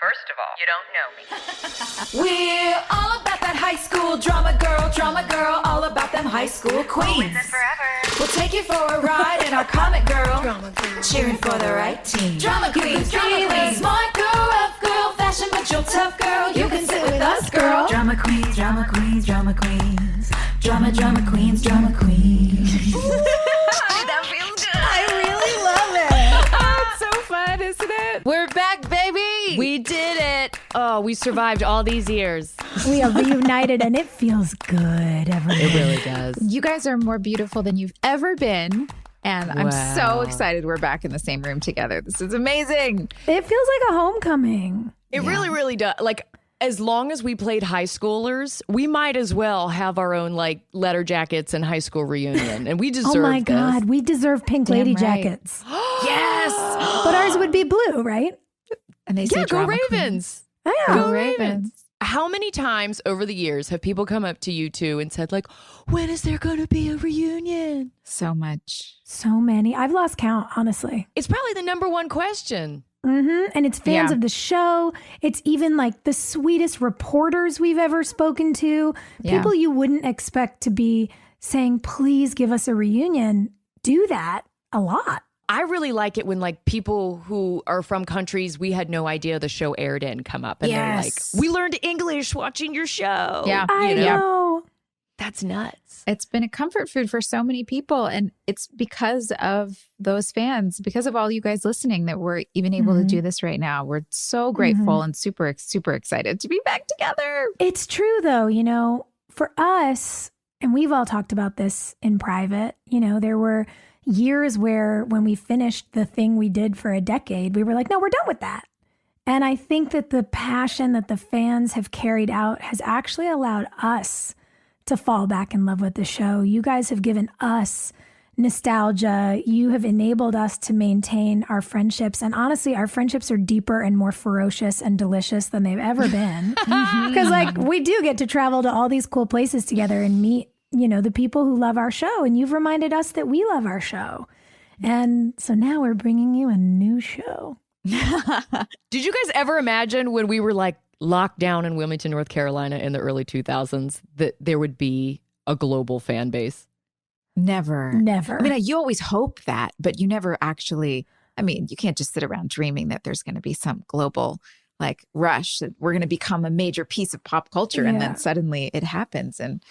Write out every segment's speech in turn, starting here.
First of all, you don't know me. We're all about that high school drama girl, all about them high school queens. Always and forever. We'll take you for a ride in our comic girl, cheering for the right team. Drama queens, smart girl, rough girl, fashion but you're tough girl. You can sit with us, girl. Drama queens, drama queens, drama queens. Drama queens, drama queens. That feels good. I really love it. Oh, it's so fun, isn't it? We're back, baby. We did it. Oh, we survived all these years. We are reunited and it feels good. It really does. You guys are more beautiful than you've ever been. And I'm so excited we're back in the same room together. This is amazing. It feels like a homecoming. It really, really does. Like, as long as we played high schoolers, we might as well have our own like letter jackets and high school reunion. And we deserve Oh my this. God, we deserve pink Damn lady right. jackets. Yes. But ours would be blue, right? And they say Yeah, go drama Ravens. I queen. know. Go Ravens. How many times over the years have people come up to you two and said like, when is there going to be a reunion? So much. So many. I've lost count, honestly. It's probably the number one question. And it's fans Yeah. of the show. It's even like the sweetest reporters we've ever spoken to. Yeah. People you wouldn't expect to be saying, please give us a reunion, do that a lot. I really like it when like people who are from countries we had no idea the show aired in come up and they're like, Yes. we learned English watching your show. Yeah. I You know? know. That's nuts. It's been a comfort food for so many people. And it's because of those fans, because of all you guys listening that we're even able to do this right now. We're so grateful and super, super excited to be back together. It's true, though, you know, for us, and we've all talked about this in private, you know, there were years where when we finished the thing we did for a decade, we were like, no, we're done with that. And I think that the passion that the fans have carried out has actually allowed us to fall back in love with the show. You guys have given us nostalgia. You have enabled us to maintain our friendships. And honestly, our friendships are deeper and more ferocious and delicious than they've ever been. Because like we do get to travel to all these cool places together and meet, you know, the people who love our show. And you've reminded us that we love our show. And so now we're bringing you a new show. Did you guys ever imagine when we were like locked down in Wilmington, North Carolina in the early 2000s that there would be a global fan base? Never. Never. I mean, you always hope that, but you never actually, I mean, you can't just sit around dreaming that there's going to be some global like rush that we're going to become a major piece of pop culture and Yeah. then suddenly it happens. And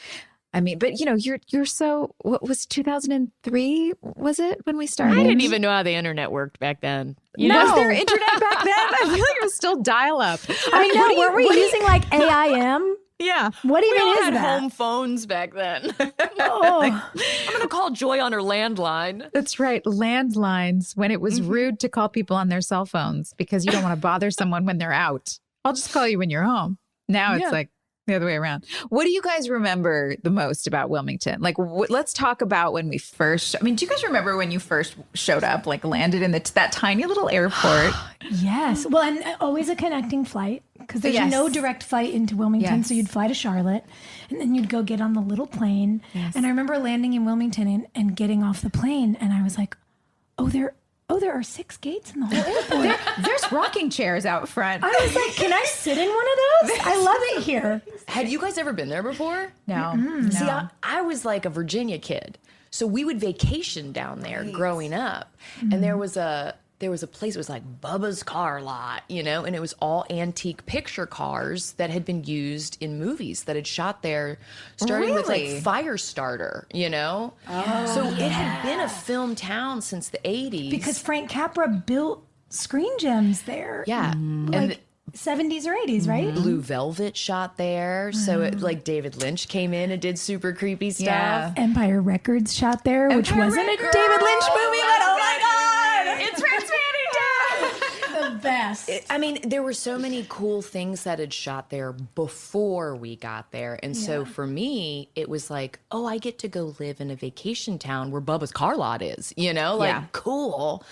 I mean, but you know, you're so, what was 2003? Was it when we started? I didn't even know how the internet worked back then. Was there internet back then? I feel like it was still dial up. I know. Were we using like AIM? Yeah. What even We all is had that? home phones back then. Oh. I'm going to call Joy on her landline. That's right. Landlines, when it was rude to call people on their cell phones because you don't want to bother someone when they're out. I'll just call you when you're home. Now it's like the other way around. What do you guys remember the most about Wilmington? Like, let's talk about when we first, I mean, do you guys remember when you first showed up, like landed in that tiny little airport? Yes. Well, and always a connecting flight because there's Yes. no direct flight into Wilmington. Yes. So you'd fly to Charlotte and then you'd go get on the little plane. And I remember landing in Wilmington and getting off the plane. And I was like, oh, there are 6 gates in the whole airport. There's rocking chairs out front. I was like, can I sit in one of those? I love it here. Had you guys ever been there before? No. See, I was like a Virginia kid. So we would vacation down there growing up. And there was a place, it was like Bubba's Car Lot, you know, and it was all antique picture cars that had been used in movies that had shot there, starting with like Really? Firestarter, you know? So it had been a film town since the 80s. Because Frank Capra built Screen Gems there. yeah. And Like 70s or 80s, right? Blue Velvet shot there. So it, like David Lynch came in and did super creepy stuff. Yeah. Empire Records shot there, which Empire wasn't Records! a David Lynch movie, but oh my God! It's Prince Manny The best. I mean, there were so many cool things that had shot there before we got there. And so for me, it was like, oh, I get to go live in a vacation town where Bubba's Car Lot is, you know, like Yeah. cool.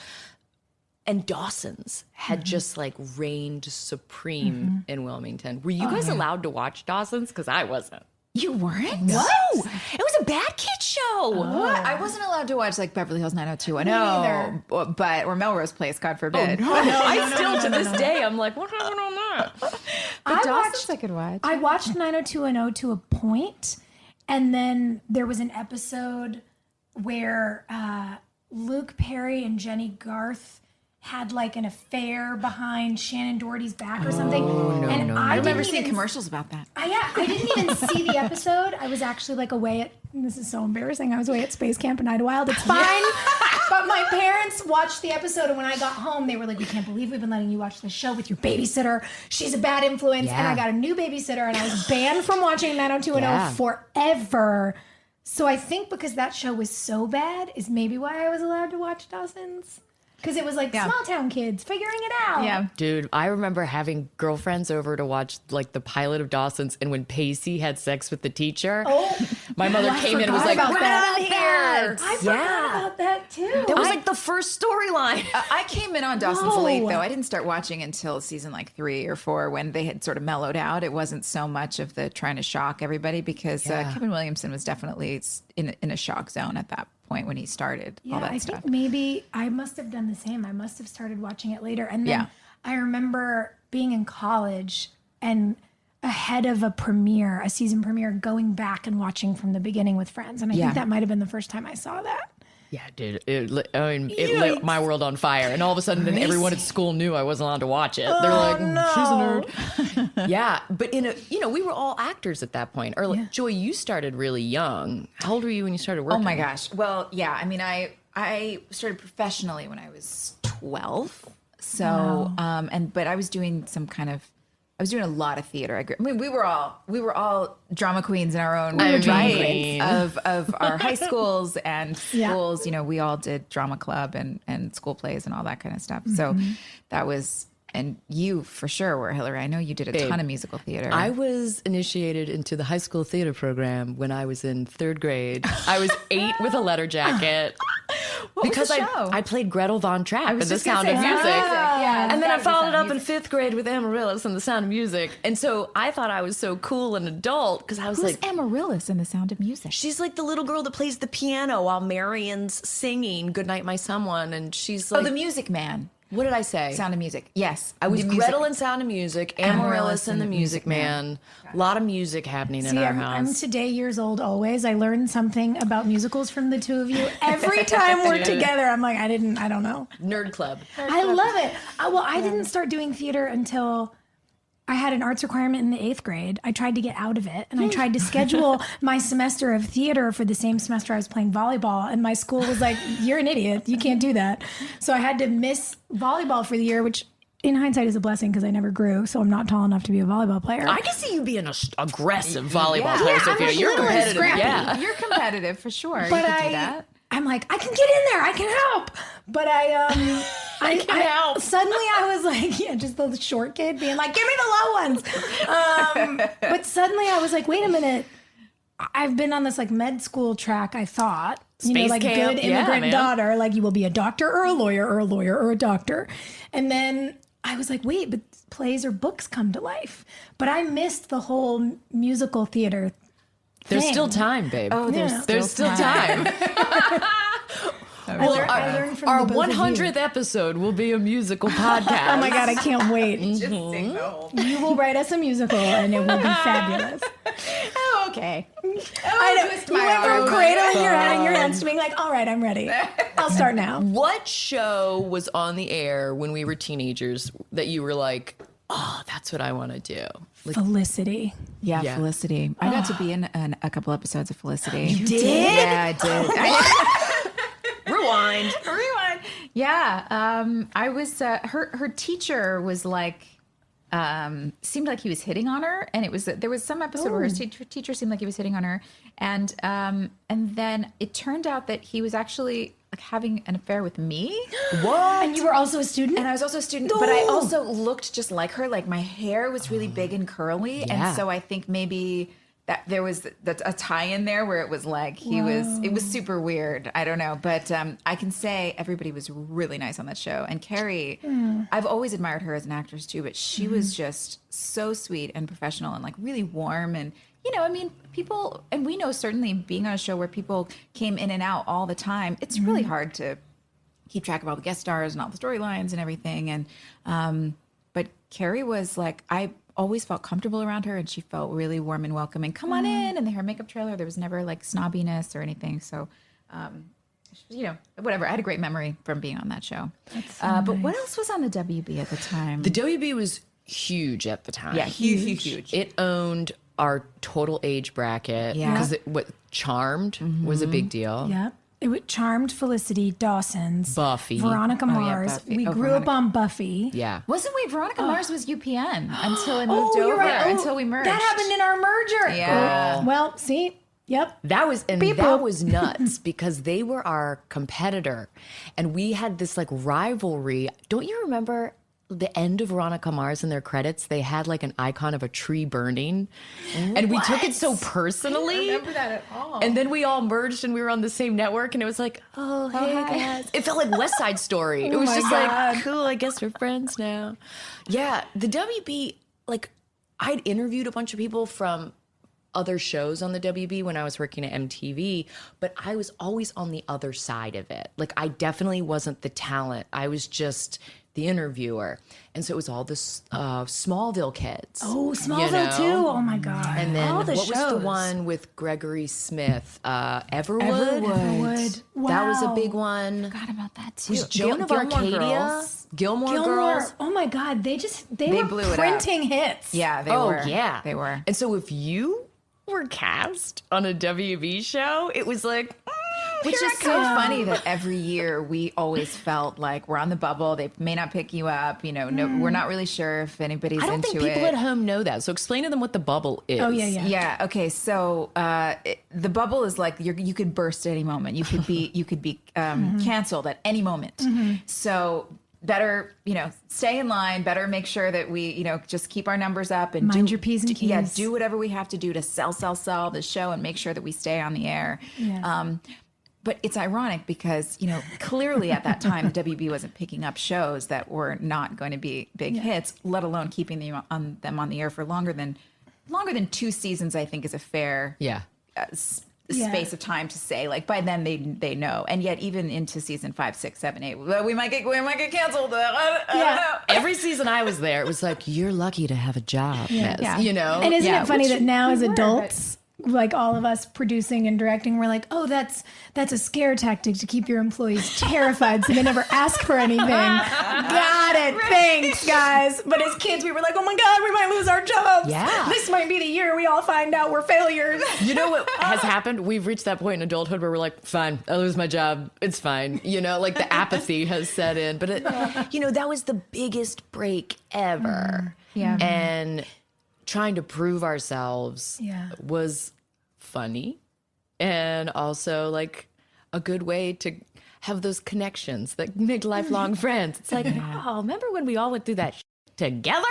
And Dawson's had just like reigned supreme in Wilmington. Were you guys allowed to watch Dawson's? Because I wasn't. You weren't? No, it was a bad kid show. What? I wasn't allowed to watch like Beverly Hills 90210, neither. but or Melrose Place, God forbid. I still to this day, I'm like, what happened on that? But I Dawson's I could watch. I watched 90210 to a point, and then there was an episode where Luke Perry and Jenny Garth had like an affair behind Shannon Doherty's back or something. I remember seeing even commercials about that. I didn't even see the episode. I was actually like away at, this is so embarrassing, I was away at Space Camp in Idlewild. It's fine. But my parents watched the episode, and when I got home, they were like, we can't believe we've been letting you watch this show with your babysitter. She's a bad influence. And I got a new babysitter, and I was banned from watching 90210 forever. So I think because that show was so bad is maybe why I was allowed to watch Dawson's. Because it was like small town kids figuring it out. Yeah. Dude, I remember having girlfriends over to watch like the pilot of Dawson's, and when Pacey had sex with the teacher, my mother came in and was like, about "We're that. out here." I forgot about that too. That was like the first storyline. I came in on Dawson's late, though. I didn't start watching until season like 3 or 4 when they had sort of mellowed out. It wasn't so much of the trying to shock everybody because Kevin Williamson was definitely in a shock zone at that point when he started all that I stuff. think maybe I must have done the same. I must have started watching it later. And then I remember being in college and ahead of a season premiere, going back and watching from the beginning with friends. And I think that might have been the first time I saw that. Yeah, dude, it lit my world on fire. And all of a sudden, then everyone at school knew I wasn't allowed to watch it. They're like, she's a nerd. Yeah, but we were all actors at that point. Or like, Joy, you started really young. How old were you when you started working? Oh my gosh. Well, yeah. I mean, I started professionally when I was 12. So, but I was doing a lot of theater. We were all drama queens in our own right of our high schools and schools. You know, we all did drama club and school plays and all that kind of stuff. So that was, and you for sure were, Hilarie. I know you did a ton of musical theater. I was initiated into the high school theater program when I was in 3rd grade. I was 8 with a letter jacket. Because I played Gretel Von Trapp in The Sound of Music. And then I followed it up in 5th grade with Amaryllis and The Sound of Music. And so I thought I was so cool and adult because I was Who's like, Amaryllis in The Sound of Music? she's like the little girl that plays the piano while Marion's singing Goodnight My Someone. And she's like, The Music Man. What did I say? Sound of Music. Yes. I was Gretel in Sound of Music, Amaryllis in The Music Man. A lot of music happening in our house. I'm today years old always. I learned something about musicals from the two of you. Every time we're together, I'm like, I don't know. Nerd Club. I love it. I didn't start doing theater until I had an arts requirement in the 8th grade. I tried to get out of it, and I tried to schedule my semester of theater for the same semester I was playing volleyball, and my school was like, you're an idiot. You can't do that. So I had to miss volleyball for the year, which in hindsight is a blessing because I never grew, so I'm not tall enough to be a volleyball player. I can see you being an aggressive volleyball player, Sophia. You're competitive. scrappy. Yeah. You're competitive for sure. But you could do that. I'm like, I can get in there. I can help. But I can help. Suddenly I was like, just the short kid being like, give me the low ones. But suddenly I was like, wait a minute. I've been on this like med school track, I thought. Space like camp. Good immigrant man. daughter. Like you will be a doctor or a lawyer or a lawyer or a doctor. And then I was like, wait, but plays or books come to life. But I missed the whole musical theater There's thing. still time, babe. Oh, There's still time. Well, I learned from Our the both of you. 100th episode will be a musical podcast. Oh my God, I can't wait. Just sing the whole You will write us a musical and it will be fabulous. Oh, okay. I know. twist You my went from arm. cradling your head in your hands to being like, all right, I'm ready. I'll start now. What show was on the air when we were teenagers that you were like, oh, that's what I want to do? Like, Felicity. Yeah, Yeah. Felicity. I got to be in a couple episodes of Felicity. You did? Yeah, I did. rewind. Rewind. Yeah. I was, her teacher was like, seemed like he was hitting on her. And there was some episode where his teacher seemed like he was hitting on her. And then it turned out that he was actually like having an affair with me. What? And you were also a student? And I was also a student, but I also looked just like her. Like my hair was really big and curly. Yeah. And so I think maybe there was a tie in there where it was like it was super weird. I don't know. But I can say everybody was really nice on that show. And Carrie, I've always admired her as an actress too, but she was just so sweet and professional and like really warm. And, you know, I mean, people, and we know certainly being on a show where people came in and out all the time, it's really hard to keep track of all the guest stars and all the storylines and everything. And, but Carrie was like, I always felt comfortable around her, and she felt really warm and welcoming. Come on in. And the hair makeup trailer, there was never like snobbiness or anything. So, you know, whatever. I had a great memory from being on that show. But what else was on the WB at the time? The WB was huge at the time. Yeah, huge. It owned our total age bracket. Yeah. Because Charmed was a big deal. Yep. It was Charmed, Felicity, Dawson's, Buffy. Veronica Mars. Buffy. We grew up on Buffy. Yeah. Wasn't we? Veronica Mars was UPN until it moved you're over, right. until we merged. That happened in our merger. Yeah. Oh, well, see, yep. That was Beep, that boop. was nuts because they were our competitor, and we had this like rivalry. Don't you remember the end of Veronica Mars in their credits? They had like an icon of a tree burning, and we took it so personally. I don't remember that at all. And then we all merged and we were on the same network, and it was like, oh hey guys. It felt like West Side Story. It was my just God. like, cool, I guess we're friends now. Yeah, the WB, like I'd interviewed a bunch of people from other shows on the WB when I was working at MTV, but I was always on the other side of it. Like I definitely wasn't the talent. I was just the interviewer. And so it was all this Smallville kids. Oh, you Smallville know? too. Oh my God. And then all what the was the shows. one with Gregory Smith? Everwood? Everwood. Wow. That was a big one. Forgot about that too. Was Joan of Gilmore Arcadia? Girls. Gilmore Gilmore. Girls? Oh my God. They They were blew it up. printing hits. Yeah, they Oh, were. yeah. They were. And so if you were cast on a WB show, it was like, Which Here is I so come. funny that every year we always felt like we're on the bubble. They may not pick you up. You know, no, we're not really sure if anybody's I don't into think people it. at home know that. So explain to them what the bubble is. Oh, yeah. Yeah. Okay. So the bubble is like you could burst at any moment. You could be canceled at any moment. So better, you know, stay in line. Better make sure that we, you know, just keep our numbers up and Mind your P's and Yeah, Q's. do whatever we have to do to sell the show and make sure that we stay on the air. Yeah. But it's ironic because, you know, clearly at that time, the WB wasn't picking up shows that were not going to be big hits, let alone keeping them on the air for longer than 2 seasons, I think is a fair space of time to say. Like by then they know. And yet even into season 5, 6, 7, 8, we might get canceled. I don't know. Every season I was there, it was like, you're lucky to have a job, miss. Yeah. You know? And isn't Yeah, it funny which that now as we were, adults, like all of us producing and directing, we're like, oh, that's a scare tactic to keep your employees terrified so they never ask for anything. Got it. Thanks, guys. But as kids, we were like, oh my God, we might lose our jobs. Yeah. This might be the year we all find out we're failures. You know what has happened? We've reached that point in adulthood where we're like, fine, I lose my job. It's fine. You know, like the apathy has set in. But, you know, that was the biggest break ever. Yeah. And trying to prove ourselves was funny and also like a good way to have those connections that make lifelong friends. It's like, oh, remember when we all went through that together?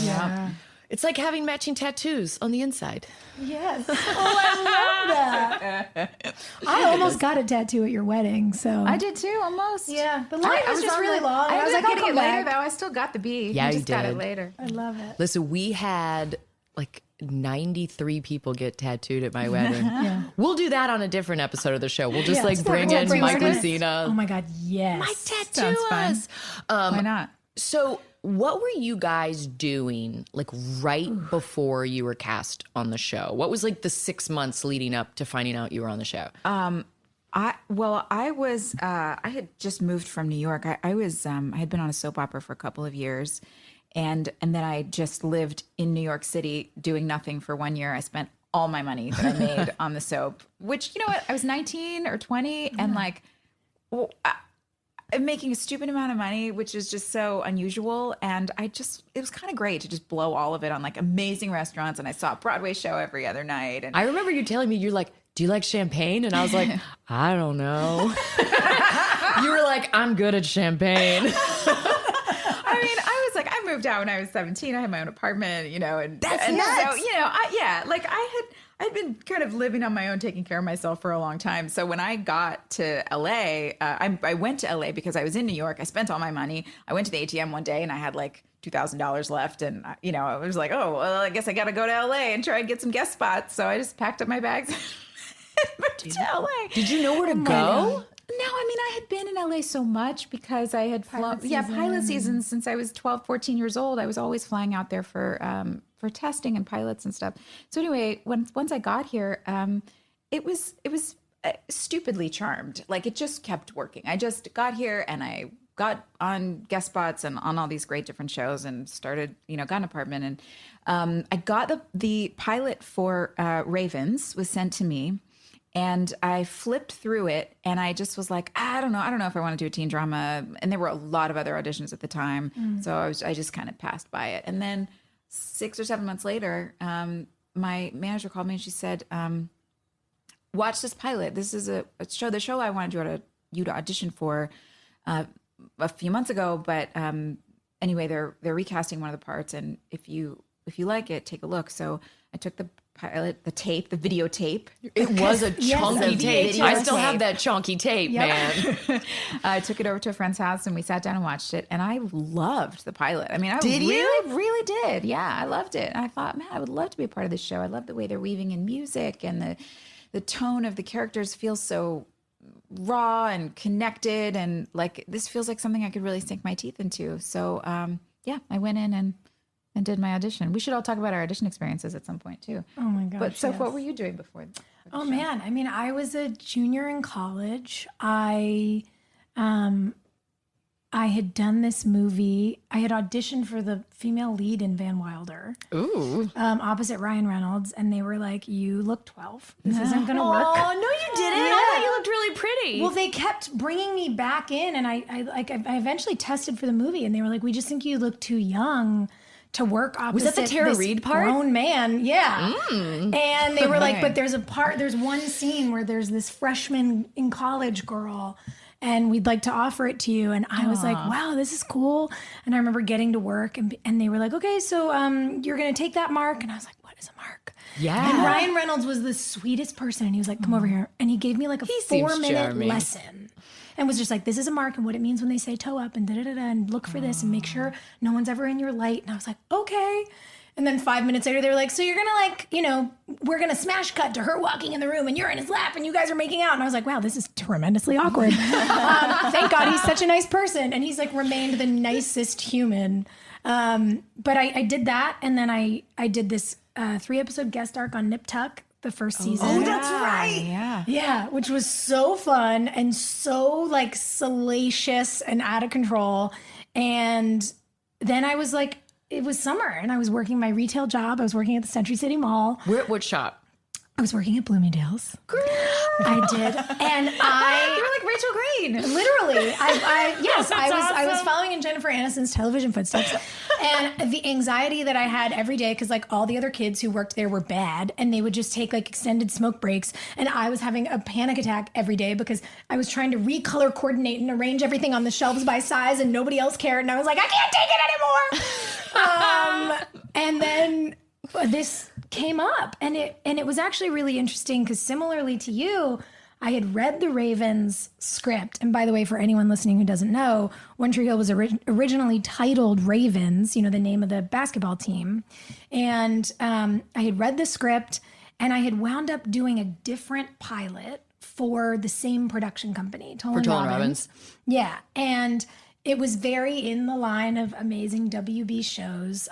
Yeah. It's like having matching tattoos on the inside. Yes. Oh, I love that. I almost got a tattoo at your wedding, so. I did too, almost. Yeah. The line was just really long. I I was ended like, up I'll getting it come later back. though. I still got the B. Yeah, I you just got it did. later. I love it. Listen, we had like 93 people get tattooed at my wedding. We'll do that on a different episode of the show. We'll just like bring in Mike Lucina. Oh my God, yes. Mike tattoo Sounds fun. us. Why not? So what were you guys doing like right before you were cast on the show? What was like the 6 months leading up to finding out you were on the show? I had just moved from New York. I had been on a soap opera for a couple of years, and then I just lived in New York City doing nothing for 1 year. I spent all my money that I made on the soap, which, you know what, I was 19 or 20 and like I'm making a stupid amount of money, which is just so unusual. And it was kind of great to just blow all of it on like amazing restaurants. And I saw a Broadway show every other night. And I remember you telling me, you're like, do you like champagne? And I was like, I don't know. You were like, I'm good at champagne. I mean, I was like, I moved moved out when I was 17. I had my own apartment, you know, and That's and nuts. so, you know, I'd been kind of living on my own, taking care of myself for a long time. So when I got to LA, I went to LA because I was in New York. I spent all my money. I went to the ATM one day and I had like $2,000 left. And, you know, I was like, oh, well, I guess I got to go to LA and try and get some guest spots. So I just packed up my bags and moved to LA. Did you know where to go? No, I mean, I had been in LA so much because I had flown, pilot season since I was 12, 14 years old. I was always flying out there for testing and pilots and stuff. So anyway, once I got here, it was stupidly charmed. Like it just kept working. I just got here and I got on guest spots and on all these great different shows and started, you know, got an apartment and I got the pilot for Ravens was sent to me. And I flipped through it and I just was like, I don't know if I want to do a teen drama. And there were a lot of other auditions at the time. So I just kind of passed by it. And then 6 or 7 months later, my manager called me and she said, watch this pilot. This is a show, the show I wanted you to audition for a few months ago. But anyway, they're recasting one of the parts. And if you like it, take a look. So I took the pilot, the videotape. It was a chunky tape. I still have tape. that chunky tape, man. I took it over to a friend's house and we sat down and watched it. And I loved the pilot. I mean, I Did really, you? really did. Yeah, I loved it. And I thought, man, I would love to be a part of this show. I love the way they're weaving in music and the tone of the characters feels so raw and connected. And like, this feels like something I could really sink my teeth into. So yeah, I went in and did my audition. We should all talk about our audition experiences at some point too. Oh my gosh. But so yes. what were you doing before? Oh man, I mean, I was a junior in college. I had done this movie. I had auditioned for the female lead in Van Wilder, opposite Ryan Reynolds, and they were like, "You look 12. This isn't going to work." Oh, no, you didn't. I thought you looked really pretty. Well, they kept bringing me back in, and I eventually tested for the movie, and they were like, "We just think you look too young to work opposite." Was that the Tara this Reid part? Grown man, yeah. And they were like, "But there's one scene where there's this freshman in college girl, and we'd like to offer it to you." And I was like, "Wow, this is cool." And I remember getting to work, and they were like, "Okay, so you're gonna take that mark." And I was like, "What is a mark?" Yeah. And Ryan Reynolds was the sweetest person, and he was like, "Come over here," and he gave me like a seems 4-minute charming. lesson. And was just like, this is a mark and what it means when they say toe up and da-da-da-da and look for this and make sure no one's ever in your light. And I was like, okay. And then 5 minutes later, they were like, so you're going to like, you know, we're going to smash cut to her walking in the room and you're in his lap and you guys are making out. And I was like, wow, this is tremendously awkward. Thank God he's such a nice person. And he's like remained the nicest human. But I did that. And then I did this 3-episode guest arc on Nip Tuck the first season. Oh, that's right. Yeah. Yeah, which was so fun and so like salacious and out of control. And then I was like, it was summer and I was working my retail job. I was working at the Century City Mall. What shop? I was working at Bloomingdale's. Girl. I did. And You were like Rachel Green. literally, I was following in Jennifer Aniston's television footsteps. And the anxiety that I had every day, because like all the other kids who worked there were bad and they would just take like extended smoke breaks. And I was having a panic attack every day because I was trying to recolor coordinate and arrange everything on the shelves by size and nobody else cared. And I was like, I can't take it anymore. And then this came up and it was actually really interesting because similarly to you, I had read the Ravens script. And by the way, for anyone listening who doesn't know, One Tree Hill was originally titled Ravens, you know, the name of the basketball team. And I had read the script and I had wound up doing a different pilot for the same production company, Tolan Robbins. Yeah. And it was very in the line of amazing WB shows,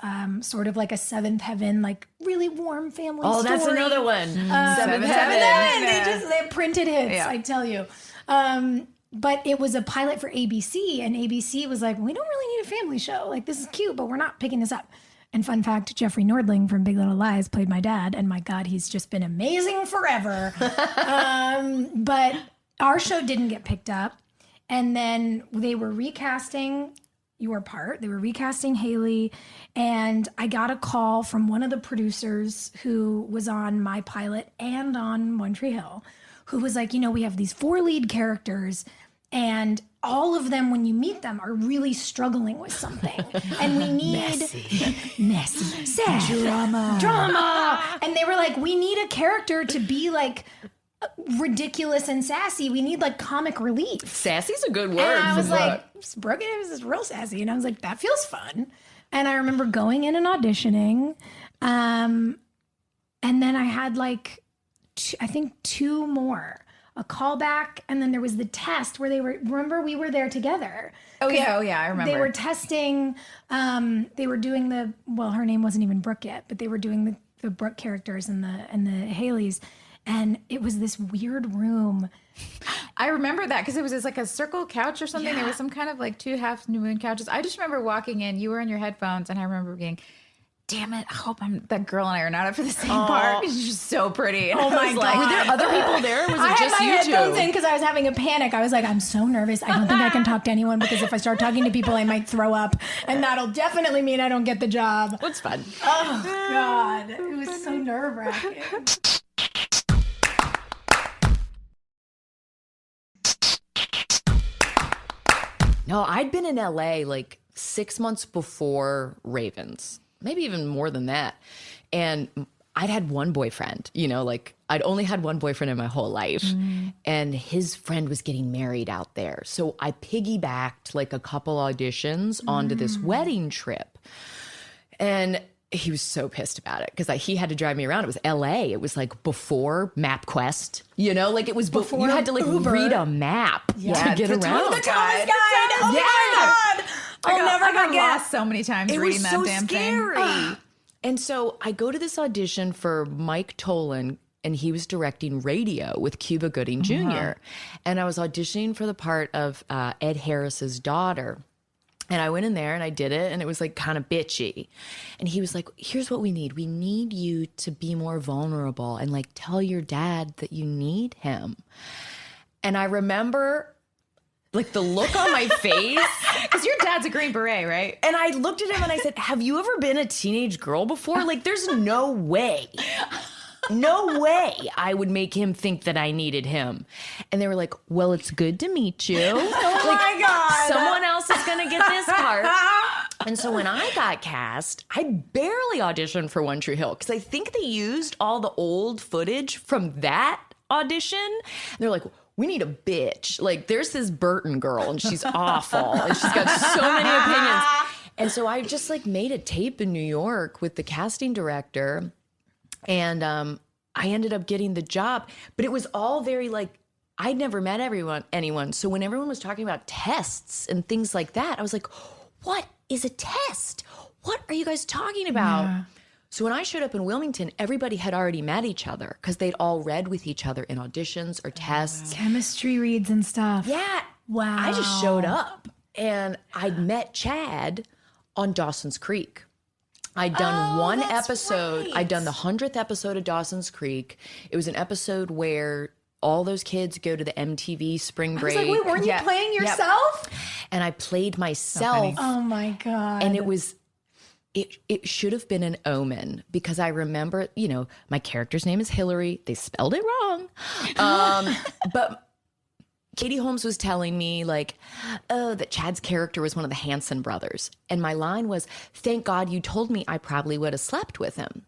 sort of like a Seventh Heaven, like really warm family story. Oh, that's another one. Seventh Heaven. Heaven. They printed hits, Yeah. I tell you. But it was a pilot for ABC, and ABC was like, we don't really need a family show. Like, this is cute, but we're not picking this up. And fun fact, Jeffrey Nordling from Big Little Lies played my dad, and my God, he's just been amazing forever. But our show didn't get picked up. And then they were recasting your part. They were recasting Haley. And I got a call from one of the producers who was on my pilot and on One Tree Hill, who was like, you know, we have these 4 lead characters and all of them, when you meet them, are really struggling with something. And we need messy, sad, drama. And they were like, we need a character to be like ridiculous and sassy. We need like comic relief. Sassy's a good word. And I was for like, Brooke is real sassy. And I was like, that feels fun. And I remember going in and auditioning. And then I had like, I think 2 more. A callback, and then there was the test where they were, remember we were there together. Oh yeah, I remember. They were testing, they were doing her name wasn't even Brooke yet, but they were doing the Brooke characters and the Haleys. And it was this weird room. I remember that because it was just like a circle couch or something. Yeah. There was some kind of like 2 half new moon couches. I just remember walking in, you were in your headphones, and I remember being, damn it, I hope that girl and I are not up for the same part. She's just so pretty. And Oh I my was God. like, Were there other people there? Or was it I just had my you headphones in two? because I was having a panic. I was like, I'm so nervous. I don't think I can talk to anyone because if I start talking to people, I might throw up. And that'll definitely mean I don't get the job. What's fun? Oh, God. It was so nerve-wracking. No, I'd been in LA like 6 months before Ravens, maybe even more than that. And I'd had one boyfriend, like I'd only had one boyfriend in my whole life. And his friend was getting married out there. So I piggybacked like a couple auditions onto this wedding trip. And he was so pissed about it because he had to drive me around. It was LA. It was like before MapQuest, like it was before you had to like Uber. read a map to get the around. Thomas Guide. Oh my God. I'll never I got forget. lost so many times It reading was that so damn scary. thing. And so I go to this audition for Mike Tolan, and he was directing Radio with Cuba Gooding Jr. And I was auditioning for the part of Ed Harris's daughter. And I went in there and I did it, and it was like kind of bitchy. And he was like, here's what we need. We need you to be more vulnerable and like tell your dad that you need him. And I remember like the look on my face. Because your dad's a Green Beret, right? And I looked at him and I said, have you ever been a teenage girl before? Like, there's no way I would make him think that I needed him. And they were like, well, it's good to meet you. Oh my God. Someone else is going to get this part. And so when I got cast, I barely auditioned for One Tree Hill because I think they used all the old footage from that audition. And they're like, we need a bitch. Like, there's this Burton girl and she's awful and she's got so many opinions. And so I just like made a tape in New York with the casting director, and I ended up getting the job. But it was all very like, I'd never met anyone. So when everyone was talking about tests and things like that, I was like, what is a test? What are you guys talking about? Yeah. So when I showed up in Wilmington, everybody had already met each other because they'd all read with each other in auditions or tests. Chemistry reads and stuff. Yeah. Wow. I just showed up, and I'd met Chad on Dawson's Creek. I'd done one episode. Right. I'd done the 100th episode of Dawson's Creek. It was an episode where all those kids go to the MTV spring break. I was like, wait, weren't you playing yourself? And I played myself. Oh my God. And it was... It should have been an omen because I remember, my character's name is Hilarie. They spelled it wrong. But Katie Holmes was telling me like, oh, that Chad's character was one of the Hanson brothers. And my line was, thank God you told me I probably would have slept with him.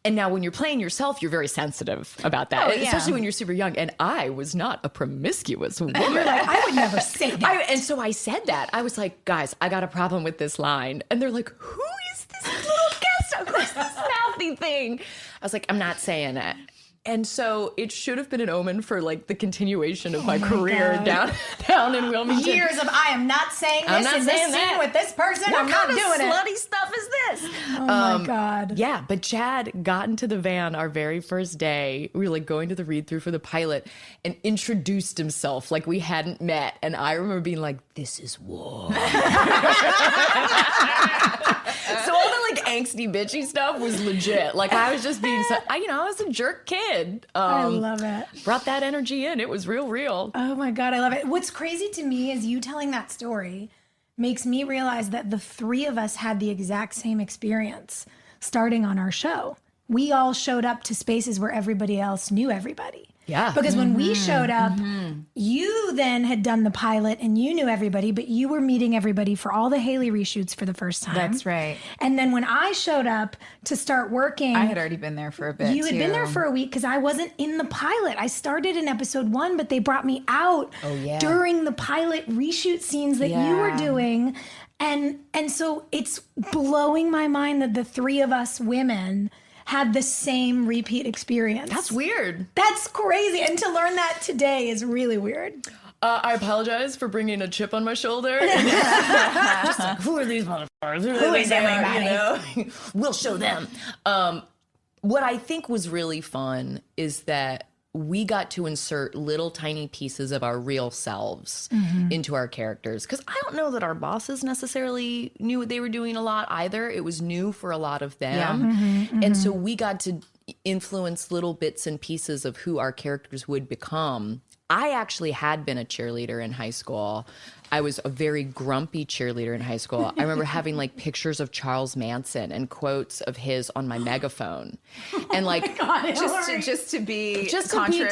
And now when you're playing yourself, you're very sensitive about that, especially when you're super young. And I was not a promiscuous woman. You're like, I would never say that. And so I said that. I was like, guys, I got a problem with this line. And they're like, who is this little guest? Who's this mouthy thing? I was like, I'm not saying it. And so it should have been an omen for like the continuation of my career down in Wilmington. Years of I am not saying this in this scene with this person. I'm not doing it. What slutty stuff is this? Oh my God. Yeah, but Chad got into the van our very first day. We were like going to the read through for the pilot and introduced himself like we hadn't met. And I remember being like, this is war. So all the like angsty bitchy stuff was legit. Like I was just being I was a jerk kid. I love it. Brought that energy in. It was real. Oh my God, I love it. What's crazy to me is you telling that story makes me realize that the 3 of us had the exact same experience starting on our show. we all showed up to spaces where everybody else knew everybody. Yeah. Because when we showed up, you then had done the pilot and you knew everybody, but you were meeting everybody for all the Haley reshoots for the first time. That's right. And then when I showed up to start working, I had already been there for a bit. you had been there for a week because I wasn't in the pilot. I started in episode 1, but they brought me out during the pilot reshoot scenes that you were doing. And so it's blowing my mind that the three of us women had the same repeat experience. That's weird. That's crazy. And to learn that today is really weird. I apologize for bringing a chip on my shoulder. Just like, who are these motherfuckers? Who is everybody? You know? We'll show them. What I think was really fun is that we got to insert little tiny pieces of our real selves into our characters. Because I don't know that our bosses necessarily knew what they were doing a lot either. It was new for a lot of them. And so we got to influence little bits and pieces of who our characters would become. I actually had been a cheerleader in high school. I was a very grumpy cheerleader in high school. I remember having like pictures of Charles Manson and quotes of his on my megaphone. And like just to be contrary.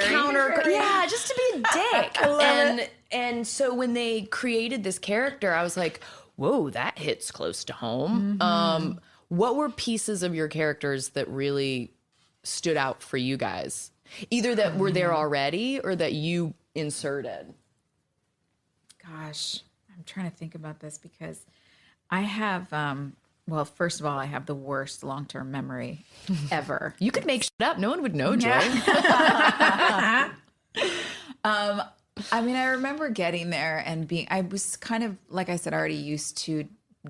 Just to be a dick. I love it. And so when they created this character, I was like, whoa, that hits close to home. What were pieces of your characters that really stood out for you guys? Either that were there already or that you inserted? Gosh, I'm trying to think about this because I have, well, first of all, I have the worst long-term memory ever. You could make shit up. No one would know, Joy. I mean, I remember getting there and I was kind of, like I said, already used to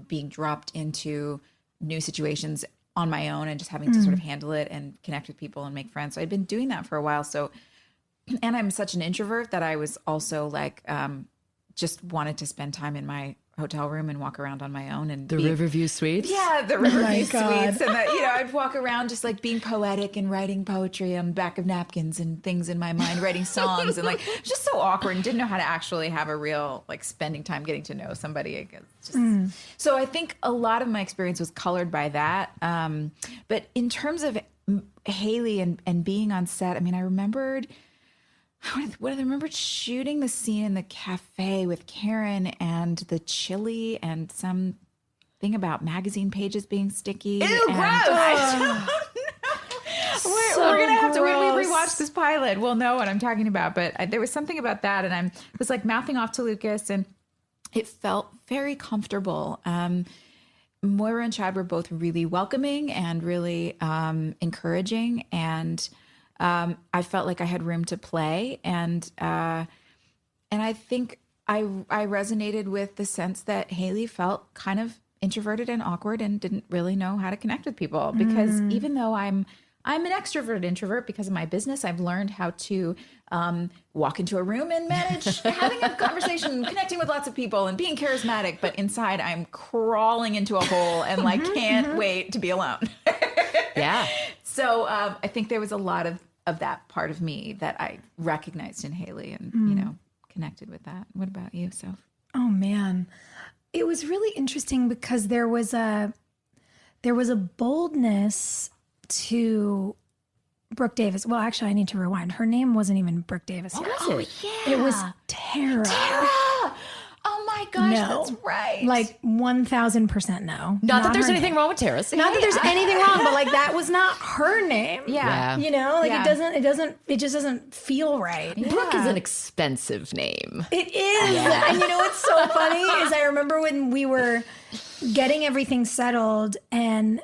being dropped into new situations on my own and just having to sort of handle it and connect with people and make friends. So I'd been doing that for a while. So, and I'm such an introvert that I was also like, just wanted to spend time in my hotel room and walk around on my own and The Riverview Suites? Yeah, the Riverview Suites. And that, I'd walk around just like being poetic and writing poetry on the back of napkins and things in my mind, writing songs and like just so awkward and didn't know how to actually have a real like spending time getting to know somebody. I guess. So I think a lot of my experience was colored by that. But in terms of Haley and being on set, I mean, I remembered shooting the scene in the cafe with Karen and the chili and some thing about magazine pages being sticky. Ew, gross! I don't know. We're going to have to, when we rewatch this pilot, we'll know what I'm talking about. But there was something about that. And I was like mouthing off to Lucas and it felt very comfortable. Moira and Chad were both really welcoming and really encouraging. And I felt like I had room to play, and I think I resonated with the sense that Haley felt kind of introverted and awkward and didn't really know how to connect with people. Because even though I'm an extrovert introvert because of my business, I've learned how to walk into a room and manage having a conversation, connecting with lots of people, and being charismatic. But inside, I'm crawling into a hole and like can't wait to be alone. Yeah. So I think there was a lot of that part of me that I recognized in Haley and, connected with that. What about you, Soph? Oh, man. It was really interesting because there was a boldness to Brooke Davis. Well, actually, I need to rewind. Her name wasn't even Brooke Davis. What was it? Yeah. It was Tara. Oh my gosh, No. that's right. Like 1000% no. Not that there's her anything name. wrong with Tara. Not that there's anything wrong, but like that was not her name. Yeah. You know, like Yeah. it just doesn't feel right. Brooke is an expensive name. It is. And you know what's so funny is I remember when we were getting everything settled and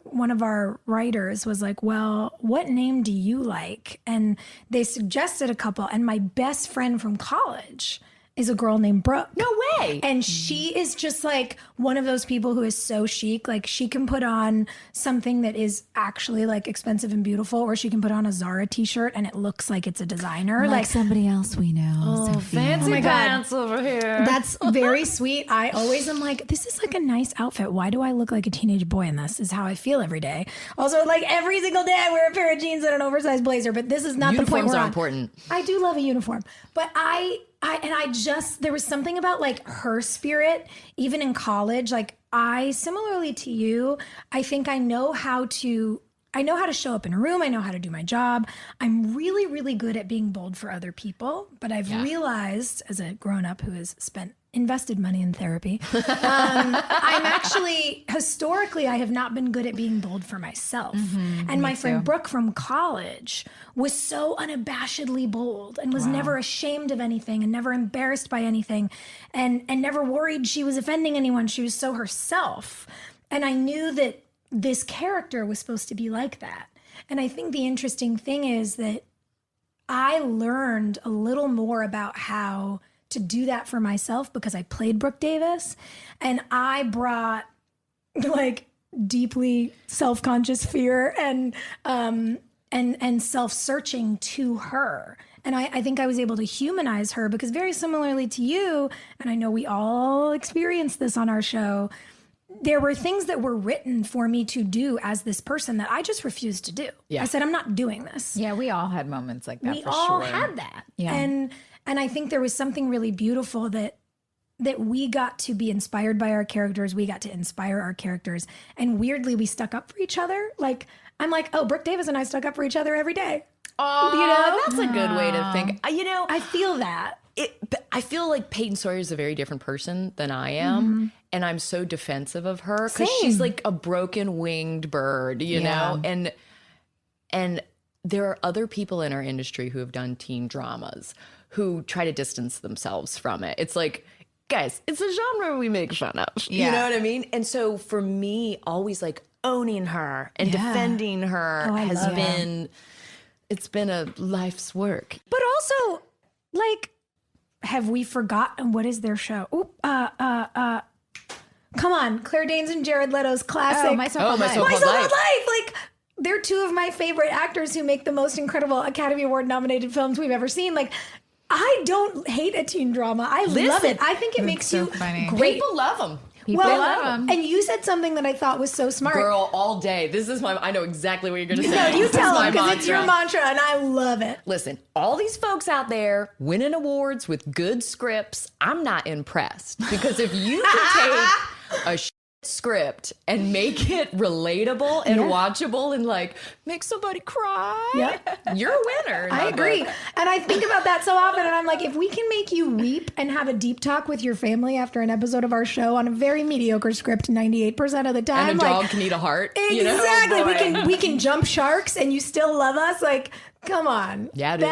one of our writers was like, well, what name do you like? And they suggested a couple. And my best friend from college is a girl named Brooke. No way. And she is just like one of those people who is so chic. Like she can put on something that is actually like expensive and beautiful, or she can put on a Zara t-shirt and it looks like it's a designer. Like somebody else we know. Fancy my God. pants over here. that's very sweet. I always am like, this is like a nice outfit. Why do I look like a teenage boy in this? Is how I feel every day. Also, like every single day I wear a pair of jeans and an oversized blazer, but this is not the point Uniforms we're are on. important. I do love a uniform, but there was something about like her spirit, even in college. Like I, similarly to you, I think I know how to I know how to show up in a room. I know how to do my job. I'm really, really good at being bold for other people. But I've realized as a grown-up who has invested money in therapy, I'm actually, historically, I have not been good at being bold for myself. And my friend Brooke from college was so unabashedly bold and was never ashamed of anything and never embarrassed by anything and never worried she was offending anyone. She was so herself. And I knew that this character was supposed to be like that. And I think the interesting thing is that I learned a little more about how to do that for myself because I played Brooke Davis, and I brought like deeply self-conscious fear and self-searching to her. And I think I was able to humanize her because very similarly to you, and I know we all experienced this on our show, there were things that were written for me to do as this person that I just refused to do. Yeah. I said, I'm not doing this. Yeah, we all had moments like that we for all sure. had that. Yeah. And I think there was something really beautiful that we got to be inspired by our characters. We got to inspire our characters. And weirdly, we stuck up for each other. Like, I'm like, oh, Brooke Davis and I stuck up for each other every day. Oh, that's a good way to think. I feel that. I feel like Peyton Sawyer is a very different person than I am. And I'm so defensive of her because she's like a broken winged bird, you know? And there are other people in our industry who have done teen dramas who try to distance themselves from it. It's like, guys, it's a genre we make fun of. You know what I mean? And so for me, always like owning her and defending her has been, it's been a life's work. But also, like, have we forgotten what is their show? Come on, Claire Danes and Jared Leto's classic. My So-Called My So-Called Life. Like, they're two of my favorite actors who make the most incredible Academy Award nominated films we've ever seen. Like, I don't hate a teen drama. I love it. I think it makes so you funny. great. People love them. People love them. And you said something that I thought was so smart. Girl, all day. This is I know exactly what you're going to say. No, you This is tell my them because it's your mantra. mantra and I love it. Listen, all these folks out there winning awards with good scripts, I'm not impressed. Because if you can take a script and make it relatable and watchable and like make somebody cry, you're a winner. I agree. And I think about that so often and I'm like, if we can make you weep and have a deep talk with your family after an episode of our show on a very mediocre script 98% of the time. And a dog can eat a heart. Exactly. You know? we can jump sharks and you still love us. Like, come on. Yeah, dude.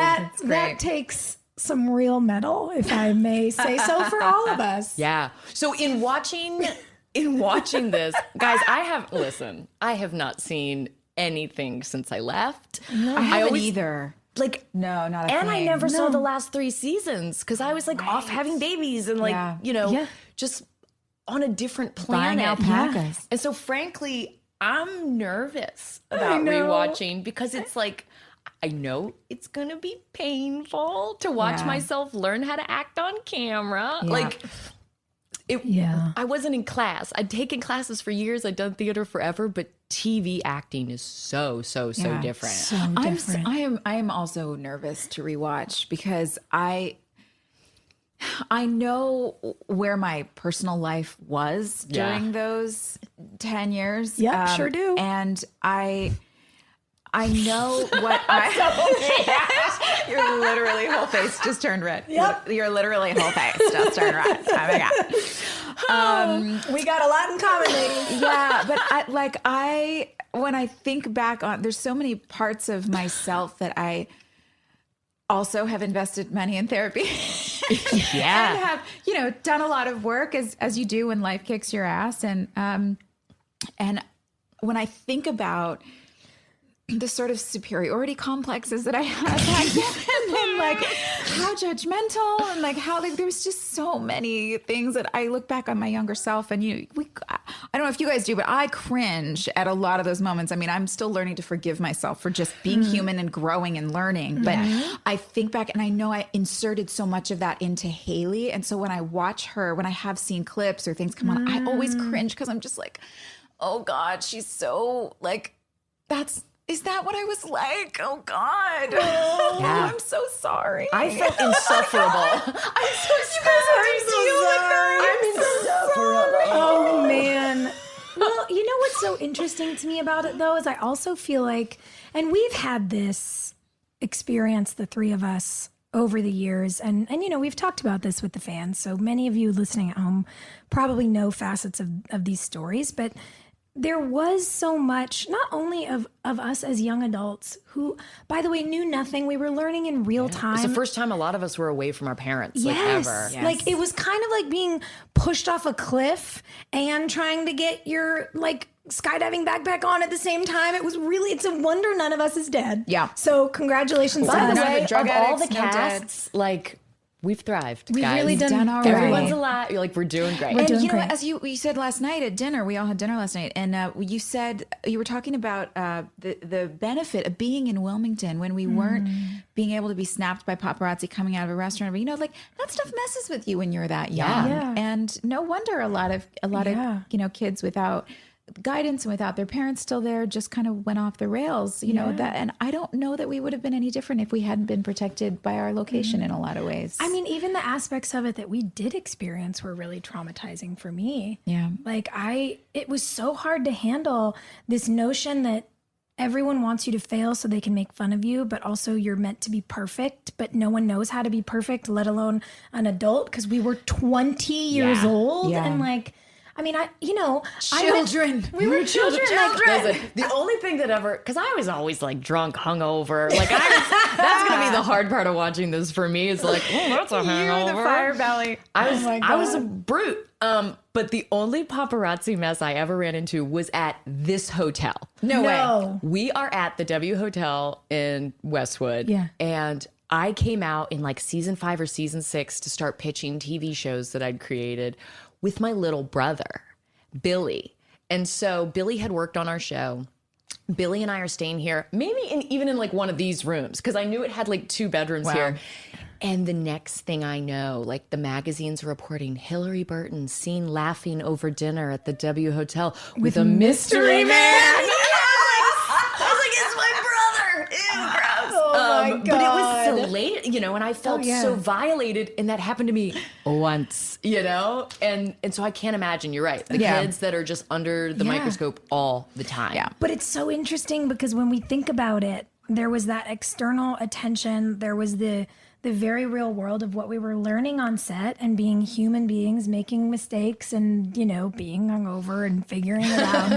That takes some real metal, if I may say so, for all of us. Yeah. So in watching this, guys, I have not seen anything since I left. No, I haven't either. Like, no, not a and thing. I never saw the last 3 seasons because I was like off having babies and like, just on a different planet. Buying alpacas. And so frankly, I'm nervous about rewatching because it's like, I know it's going to be painful to watch myself learn how to act on camera. Yeah. Like, I wasn't in class. I'd taken classes for years. I'd done theater forever, but TV acting is so different. So different. I am also nervous to rewatch because I know where my personal life was during those 10 years. Yep, sure do. And I know what your literally whole face just turned red. Yep. Your literally whole face just turned red. Oh my God. We got a lot in common, ladies. Yeah, but when I think back on, there's so many parts of myself that I also have invested money in therapy. And have, done a lot of work as you do when life kicks your ass. And when I think about the sort of superiority complexes that I had back then, and like how judgmental and like how there was just so many things that I look back on my younger self and I don't know if you guys do, but I cringe at a lot of those moments. I mean, I'm still learning to forgive myself for just being human and growing and learning. But I think back and I know I inserted so much of that into Haley. And so when I watch her, when I have seen clips or things come on, I always cringe because I'm just like, oh God, she's so like, is that what I was like? Oh God. Oh, I'm so sorry. I felt insufferable. I'm so sorry. I'm insufferable. Oh man. Well, you know what's so interesting to me about it, though, is I also feel like, and we've had this experience, the three of us, over the years. And you know, we've talked about this with the fans. So many of you listening at home probably know facets of these stories. But there was so much, not only of us as young adults who, by the way, knew nothing. We were learning in real time. It's the first time a lot of us were away from our parents, like Yes. ever. Yes. Like it was kind of like being pushed off a cliff and trying to get your like skydiving backpack on at the same time. It was really, it's a wonder none of us is dead. Yeah. So congratulations to By us. the way, drug of all the addicts, no casts, like we've thrived. We've guys. really done all very right. Everyone's well. alive. You're like, we're doing great. We're And doing you know, great. as you said last night at dinner, we all had dinner last night, and you said you were talking about the benefit of being in Wilmington when we weren't being able to be snapped by paparazzi coming out of a restaurant. But you know, like that stuff messes with you when you're that young, Yeah. and no wonder a lot of you know, kids without guidance and without their parents still there just kind of went off the rails, you know, that. And I don't know that we would have been any different if we hadn't been protected by our location in a lot of ways. I mean, even the aspects of it that we did experience were really traumatizing for me. Yeah. Like it was so hard to handle this notion that everyone wants you to fail so they can make fun of you, but also you're meant to be perfect, but no one knows how to be perfect, let alone an adult, because we were 20 years old. Yeah. And like, I mean, we were children. Listen, the only thing that ever, because I was always like drunk, hungover. Like that's gonna be the hard part of watching this for me. Is like, oh, that's a hangover. You're the fire belly. I was a brute. But the only paparazzi mess I ever ran into was at this hotel. No way. We are at the W Hotel in Westwood. Yeah. And I came out in like season 5 or season 6 to start pitching TV shows that I'd created with my little brother, Billy. And so Billy had worked on our show. Billy and I are staying here, maybe even in like one of these rooms, because I knew it had like 2 bedrooms here. And the next thing I know, like the magazines are reporting Hilarie Burton seen laughing over dinner at the W Hotel with a mystery man. I was like, it's my brother. Ew, gross. Oh my But it was God. so late, you know, and I felt yeah. so violated, and that happened to me once, you know? And so I can't imagine, you're right, the kids that are just under the microscope all the time. Yeah. But it's so interesting because when we think about it, there was that external attention. There was the very real world of what we were learning on set and being human beings, making mistakes and, you know, being hungover and figuring it out.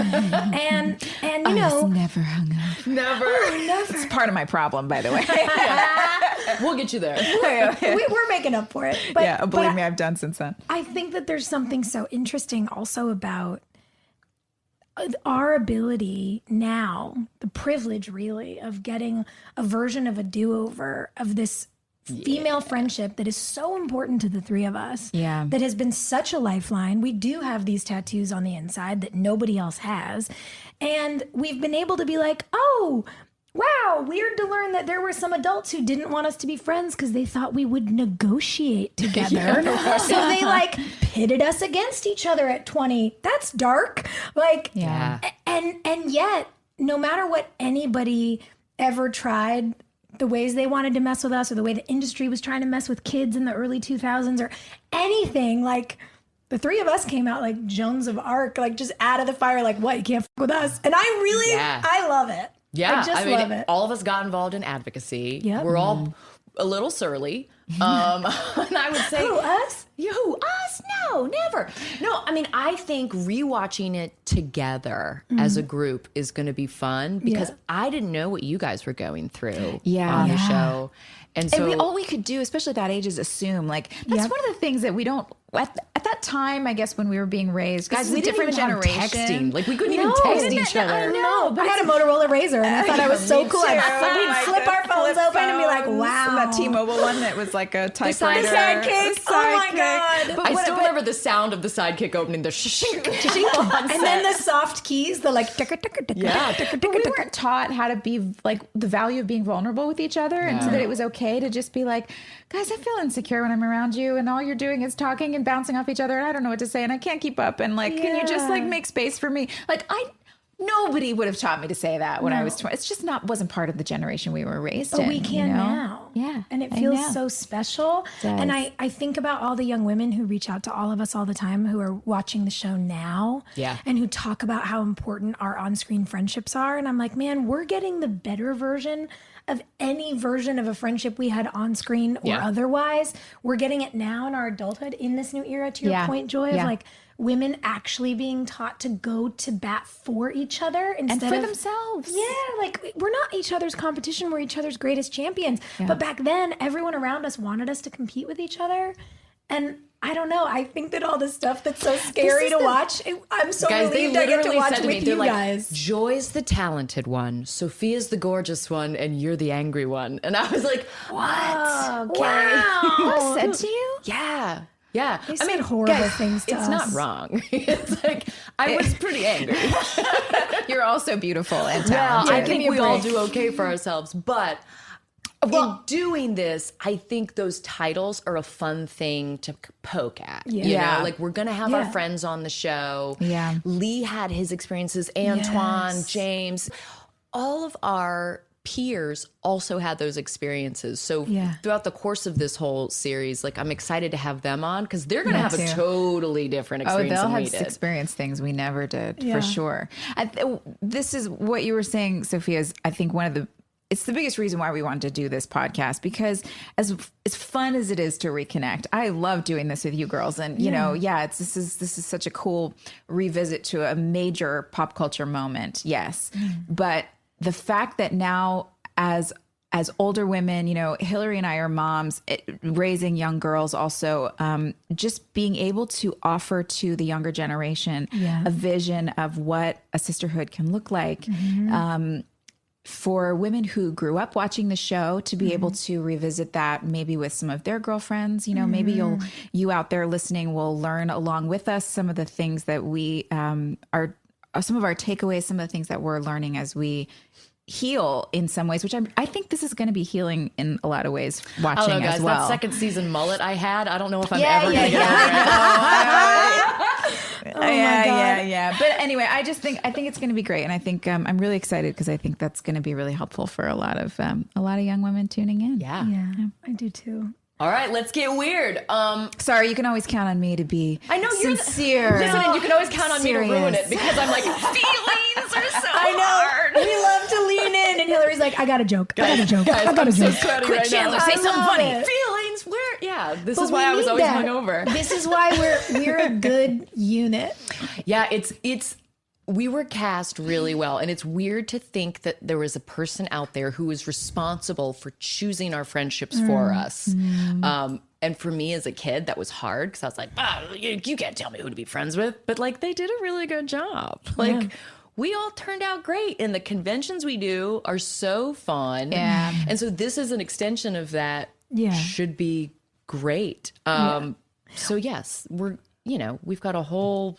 and you know, never hung up. Never. It's part of my problem, by the way. We'll get you there. we're making up for it. But, Yeah, believe but me, I've done since then. I think that there's something so interesting also about our ability now, the privilege really of getting a version of a do-over of this female friendship that is so important to the three of us. Yeah. That has been such a lifeline. We do have these tattoos on the inside that nobody else has. And we've been able to be like, oh, wow, weird to learn that there were some adults who didn't want us to be friends because they thought we would negotiate together. So they like pitted us against each other at 20. That's dark. Like, Yeah. and yet, no matter what anybody ever tried, the ways they wanted to mess with us or the way the industry was trying to mess with kids in the early 2000s or anything, like the three of us came out like Joans of Arc, like just out of the fire, like, what, you can't f with us. And I really, I love it. Yeah, I just love it. All of us got involved in advocacy. Yep. We're all a little surly. And I would say, Who, us? Who, us? No, never. No, I mean, I think rewatching it together as a group is going to be fun because I didn't know what you guys were going through on the show. And so And all we could do, especially at that age, is assume. Like, that's one of the things that we don't, at that time, I guess, when we were being raised, guys, it's we a didn't different even have generation. texting. Like, we couldn't even text each other. I know, but I had a Motorola Razor and I thought I was so Me cool. too. We'd Like flip the our phones flip open and be like, phones. wow. That T-Mobile one that was like a typewriter. sidekick. Oh my Sidekick. God. But I what- still but- remember the sound of the sidekick opening the shink And then the soft keys, the like, But we weren't taught how to be like the value of being vulnerable with each other, and so that it was okay to just be like, guys, I feel insecure when I'm around you, and all you're doing is talking and bouncing off each other, and I don't know what to say, and I can't keep up, and like, can you just like make space for me? Like, Nobody would have taught me to say that when I was 20. It's just wasn't part of the generation we were raised in. But we can you know? now. Yeah. And it I feels know. so special. does. And I think about all the young women who reach out to all of us all the time who are watching the show now. Yeah. And who talk about how important our on-screen friendships are. And I'm like, man, we're getting the better version of any version of a friendship we had on screen or otherwise. We're getting it now in our adulthood in this new era, to your point, Joy, of like women actually being taught to go to bat for each other instead and for of themselves. Yeah, like we're not each other's competition, we're each other's greatest champions. But back then, everyone around us wanted us to compete with each other. And I don't know, I think that all this stuff that's so scary to watch, I'm so Guys, they relieved I get to literally watch said to me, with they're you like, guys. Joy's the talented one, Sophia's the gorgeous one, and you're the angry one. And I was like, what? Okay. Wow. Said to you? Yeah. Yeah. They said horrible things to it's us. not wrong. It's like, I was pretty angry. You're also beautiful and Well, talented. I think we all do okay for ourselves. But in doing this, I think those titles are a fun thing to poke at. You Yeah. know, like we're going to have our friends on the show. Yeah. Lee had his experiences. Antoine, Yes. James, all of our peers also had those experiences. So throughout the course of this whole series, like I'm excited to have them on because they're going to have a totally different experience they'll than we have did. experienced things we never did, for sure. This is what you were saying, Sophia, is I think it's the biggest reason why we wanted to do this podcast, because as fun as it is to reconnect, I love doing this with you girls. And, you know, this is such a cool revisit to a major pop culture moment. Yes. But the fact that now as older women, you know, Hilarie and I are moms, raising young girls also, just being able to offer to the younger generation a vision of what a sisterhood can look like. For women who grew up watching the show to be able to revisit that maybe with some of their girlfriends, you know, maybe you out there listening will learn along with us some of the things that we are some of our takeaways, some of the things that we're learning as we heal in some ways, which I think this is going to be healing in a lot of ways watching I don't know, guys, as well. that second season mullet I had, I don't know if I'm ever going to get over it. Yeah. But anyway, I think it's going to be great, and I think I'm really excited because I think that's going to be really helpful for a lot of young women tuning in. Yeah. I do too. All right, let's get weird. Sorry, you can always count on me to be. I know you're sincere. Listen, and you can always count on me to ruin it because I'm like, Feelings are so I know. hard. We love to lean in, and Hilarie's like, I got a joke. Guys, I got a I'm so joke. sweaty Quick, right Chandler, now. say I something love funny. it. Feelings, this But is why we I was need always that. hungover. This is why we're a good unit. Yeah, it's we were cast really well, and it's weird to think that there was a person out there who was responsible for choosing our friendships for us. And for me as a kid, that was hard because I was like, you can't tell me who to be friends with. But like, they did a really good job. Like, we all turned out great, and the conventions we do are so fun. Yeah. And so this is an extension of that. Yeah. Should be great. So yes, we've got a whole.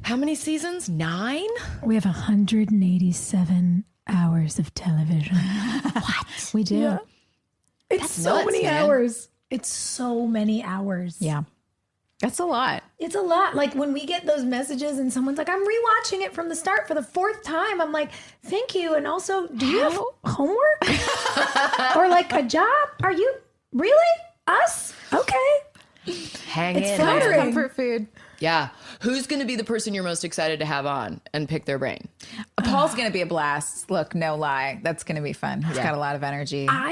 How many seasons? 9? We have 187 hours of television. What? We do. Yeah. It's so nuts, many man. hours. It's so many hours. Yeah. That's a lot. It's a lot. Like when we get those messages and someone's like, I'm rewatching it from the start for the 4th time. I'm like, thank you. And also, do you have homework? Or like a job? Are you really? Us? Okay. Hang It's in. flattering. Comfort food. Yeah. Who's going to be the person you're most excited to have on and pick their brain? Paul's going to be a blast. Look, no lie. That's going to be fun. He's got a lot of energy. I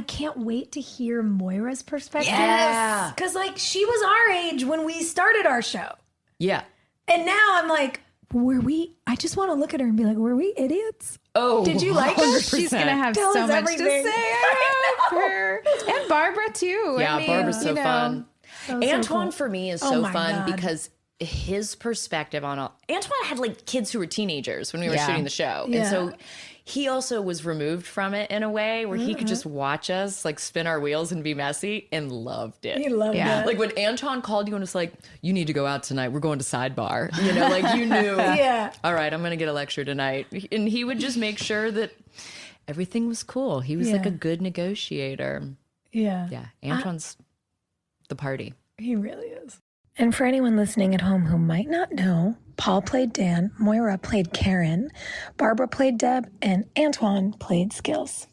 can't wait to hear Moira's perspective. Yes. Because like she was our age when we started our show. Yeah. And now I'm like, I just want to look at her and be like, were we idiots? Oh, Did you like us? She's going to have Tell so us much everything. to say. I love her. And Barbara, too. Yeah, I mean, Barbara's so you know. fun. That was so Antoine cool. for me is Oh so my fun God. because his perspective on all. Antoine had like kids who were teenagers when we were Yeah. shooting the show. Yeah. And so he also was removed from it in a way where he could just watch us like spin our wheels and be messy and loved it. He loved Yeah. it. Like when Anton called you and was like, you need to go out tonight. We're going to Sidebar. You know, like you knew, Yeah. all right, I'm going to get a lecture tonight. And he would just make sure that everything was cool. He was like Yeah. a good negotiator. Yeah. Yeah. Antoine's the party. He really is. And for anyone listening at home who might not know, Paul played Dan, Moira played Karen, Barbara played Deb, and Antoine played Skills.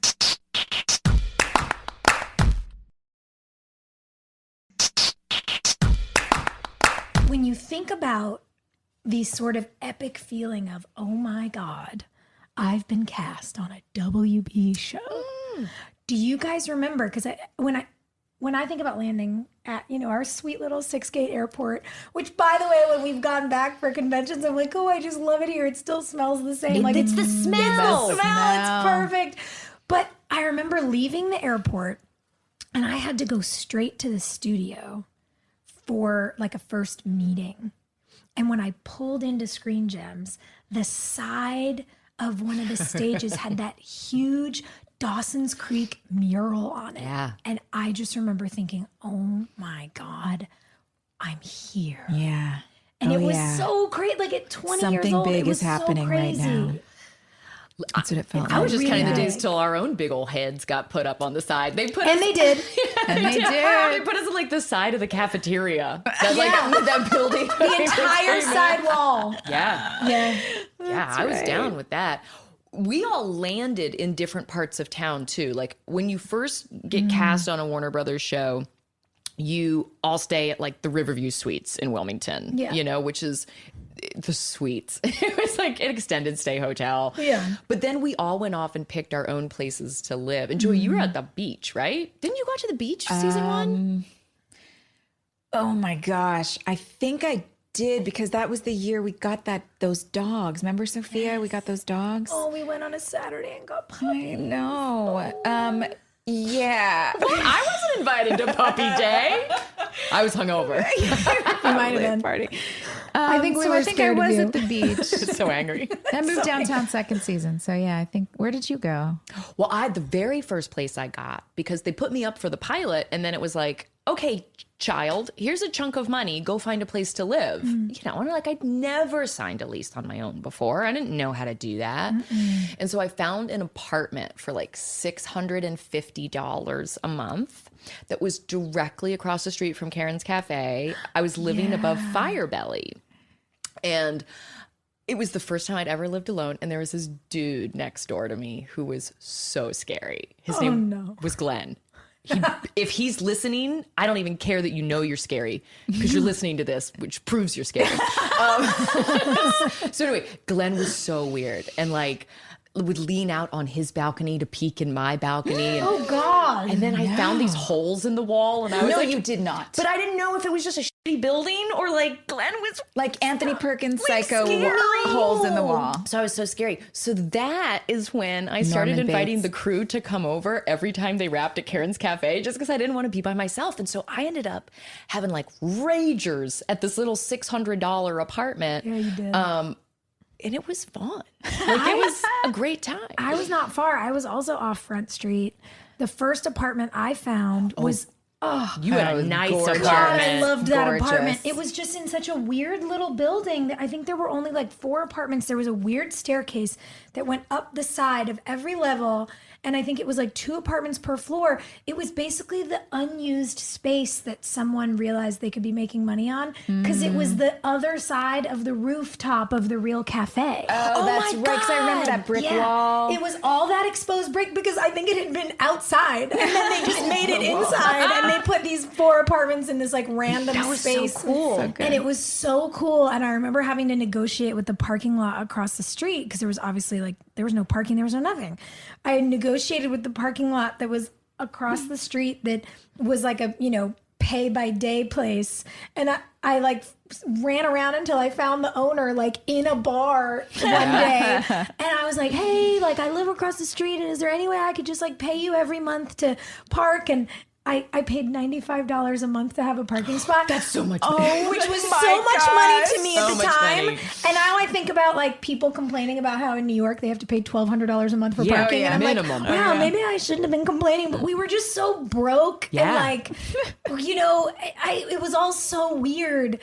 When you think about the sort of epic feeling of, oh my God, I've been cast on a WB show. Do you guys remember? Because when I think about landing at, our sweet little 6-gate airport, which, by the way, when we've gone back for conventions, I'm like, oh, I just love it here. It still smells the same. Like, It's the smell. It's perfect. But I remember leaving the airport and I had to go straight to the studio for like a first meeting. And when I pulled into Screen Gems, the side of one of the stages had that huge Dawson's Creek mural on it. Yeah. And I just remember thinking, oh my God, I'm here. Yeah. And it was so great. Like at 20 years Something old, big it was is happening so right crazy. now. That's what it felt like. I was just counting the Really? days till our own big old heads got put up on the side. They put us, And they did. And they They did. put us in like the side of the cafeteria. That building. The entire side wall. Yeah. Yeah. Yeah, I was down with that. We all landed in different parts of town too. Like when you first get cast on a Warner Brothers show, you all stay at like the Riverview Suites in Wilmington, which is the suites. It was like an extended stay hotel. Yeah. But then we all went off and picked our own places to live. And Joy, you were at the beach, right? Didn't you go to the beach season one? Oh my gosh. I think I did, because that was the year we got those dogs. Remember, Sophia? We got those dogs. Oh, we went on a Saturday and got I know. Yeah. I wasn't invited to Puppy Day. I was hungover. might have been. Party. I think we were I scared of was you. at the beach. So angry. I moved downtown second season. So yeah, I think, where did you go? Well, the very first place I got, because they put me up for the pilot, and then it was like, okay, child, here's a chunk of money. Go find a place to live. And I'd never signed a lease on my own before. I didn't know how to do that. And so I found an apartment for like $650 a month that was directly across the street from Karen's Cafe. I was living above Firebelly. And it was the first time I'd ever lived alone. And there was this dude next door to me who was so scary. His name was Glenn. If he's listening, I don't even care that you know you're scary, because you're listening to this, which proves you're scary. So anyway, Glenn was so weird, and like would lean out on his balcony to peek in my balcony. And, Oh, God. and then I found these holes in the wall, and I was No, like, you did not. But I didn't know if it was just a shitty building or like Glenn was Like Anthony Perkins' psycho scary. holes in the wall. So I was so scary. So that is when I started Norman inviting Bates. the crew to come over every time they wrapped at Karen's Cafe, just because I didn't want to be by myself. And so I ended up having like ragers at this little $600 apartment. Yeah, you did. And it was fun. Like it was a great time. I was not far. I was also off Front Street. The first apartment I found was, You had a was nice gorgeous. apartment. God, I loved that Gorgeous. apartment. It was just in such a weird little building that I think there were only like 4 apartments. There was a weird staircase that went up the side of every level. And I think it was like 2 apartments per floor. It was basically the unused space that someone realized they could be making money on, because it was the other side of the rooftop of the real cafe. Oh, that's right, 'cause I remember that brick wall. It was all that exposed brick, because I think it had been outside, and then they just made it inside, and they put these 4 apartments in this like random That was space. so cool. And it was so cool. And I remember having to negotiate with the parking lot across the street, because there was obviously like, there was no parking, there was no nothing. I negotiated with the parking lot that was across the street that was like a, pay by day place. And I like ran around until I found the owner like in a bar one day. And I was like, hey, like I live across the street, and is there any way I could just like pay you every month to park? And I paid $95 a month to have a parking spot. That's so much money. Which was my so much money to me So at the much time. money. And now I think about like people complaining about how in New York they have to pay $1,200 a month for Yeah, parking. yeah, And I'm minimum. like, wow, maybe I shouldn't have been complaining, but we were just so broke. Yeah. And like, it was all so weird.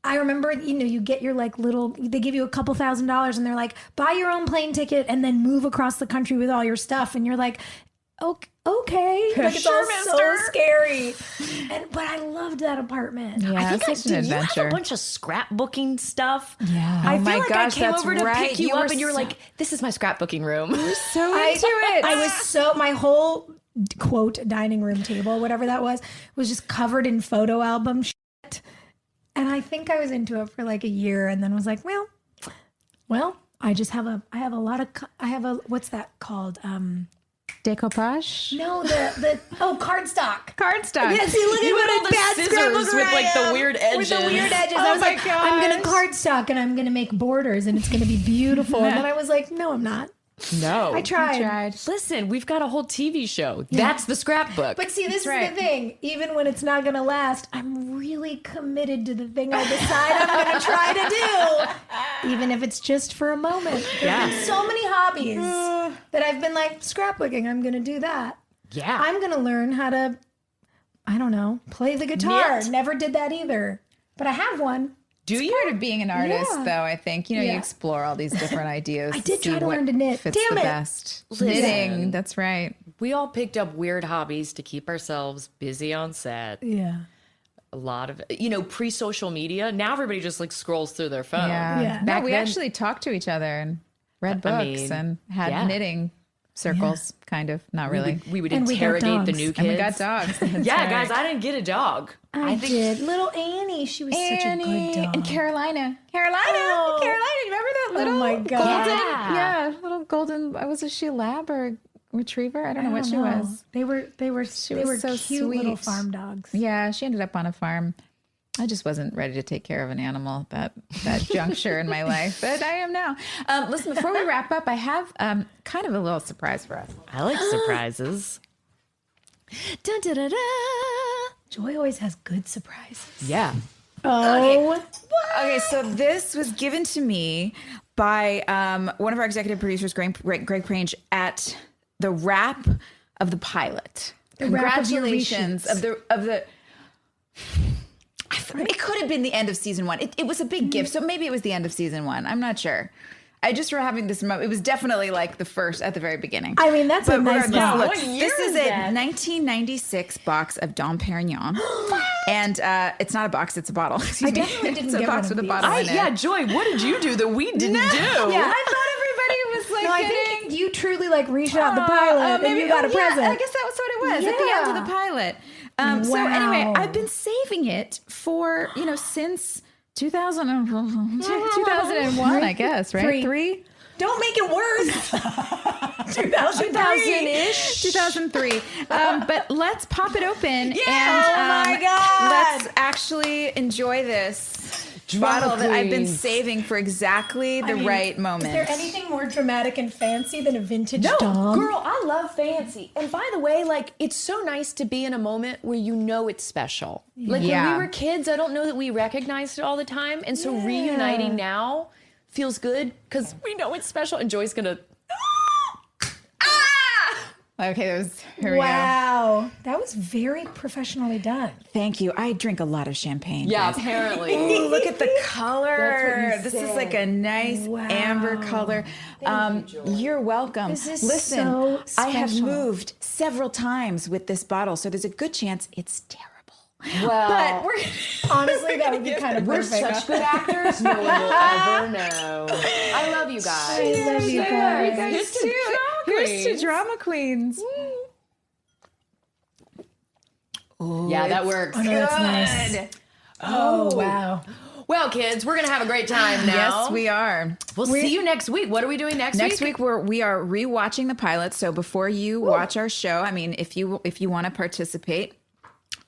I remember, you get your like they give you a couple $1,000s and they're like, buy your own plane ticket and then move across the country with all your stuff. And you're like, okay. Like it's Sure, all so scary. But I loved that apartment. Yeah, I think it's such an did. You adventure. have a bunch of scrapbooking stuff. Yeah. I Oh feel my like gosh, I came that's over to right. pick you You up were and you're so- like, this is my scrapbooking room. So into it. I was so, my whole quote dining room table, whatever that was just covered in photo album shit. And I think I was into it for like a year and then was like, well, I have a lot of, what's that called? Decoupage? No, cardstock. Cardstock. Yeah, see, look at You what had a all the bad scissors scrapbooker with, like, I the am. weird With the edges. weird edges. Oh I was my like, I'm going to gosh. cardstock and I'm going to make borders and it's going to be beautiful. And then I was like, no, I'm not. No. I tried. Listen, we've got a whole TV show. That's the scrapbook. But see, this is right. the thing. Even when it's not going to last, I'm really committed to the thing I decide I'm going to try to do. Even if it's just for a moment. There have been so many hobbies that I've been like, scrapbooking, I'm going to do that. yeah. I'm going to learn how to, I don't know, play the guitar. Knit. Never did that either. But I have one. Do you? Part of being an artist, Yeah. though, I think. You know, Yeah. you explore all these different ideas. I did see try to what learn to knit. Fits Damn the it. best. Listen. Knitting, that's right. We all picked up weird hobbies to keep ourselves busy on set. Yeah. A lot of, pre-social media. Now everybody just like scrolls through their phone. Yeah. Yeah. No, Back we then- actually talked to each other and read books I mean, and had yeah. knitting circles, kind of. Not really. We would And we got interrogate the dogs. new kids. And we got dogs. That's Yeah, right. guys, I didn't get a dog. I did. Little Annie. She was such a good dog. and Carolina. Oh. Carolina, remember that little my golden? God. Yeah, little golden. Was she a lab or a retriever? I don't know what she was. They were was so cute little sweet. farm dogs. Yeah, she ended up on a farm. I just wasn't ready to take care of an animal at that juncture in my life, but I am now. Listen, before we wrap up, I have kind of a little surprise for us. I like surprises. Dun, dun, dun, dun. Joy always has good surprises. Yeah. Oh, Okay, so this was given to me by one of our executive producers, Greg Prange, at the wrap of the pilot. The wrap of your Congratulations reshoots. of the. It could have been the end of season one. It was a big gift, so maybe it was the end of season one. I'm not sure. I just remember having this moment. It was definitely like the first at the very beginning. I mean, that's a nice regardless, box. look, What year this is is a that? 1996 box of Dom Perignon, and it's not a box; it's a bottle. Excuse me. definitely didn't It's a get box one with of a these. bottle in it. Yeah, Joy, what did you do that we didn't do? Yeah. I thought everybody was like No, I getting. think you truly like reshot the pilot and you got a present. Yeah, I guess that was what it was at the end of Yeah. the pilot. So anyway, Wow. I've been saving it for since 2001, I guess, right? Three. Don't make it worse. 2000-ish. 2003. But let's pop it open and Oh my God. let's actually enjoy this bottle that I've been queens. saving for exactly the right moment. Is there anything more dramatic and fancy than a vintage No, Dom? girl, I love fancy. And by the way, like, it's so nice to be in a moment where you know it's special. Like, when Yeah. we were kids, I don't know that we recognized it all the time. And so reuniting now feels good because we know it's special. And Joy's gonna... Okay, here we go. Wow. That was very professionally done. Thank you. I drink a lot of champagne. Yeah, guys. apparently. Ooh, look at the color. That's what you This is said. like a nice amber color. You're welcome. This is Listen, so I have special. moved several times with this bottle, so there's a good chance it's terrible. Well, But we're Honestly, that would be kind of we're perfect. such good actors. No one will ever know. I love you guys. I love you guys. Here's to drama queens. Yeah, that works. Oh, no, that's nice. Oh, wow. Well, kids, we're gonna have a great time now. Yes, we are. We'll see you next week. What are we doing next week? Next week we are rewatching the pilot. So before you watch our show, I mean, if you want to participate,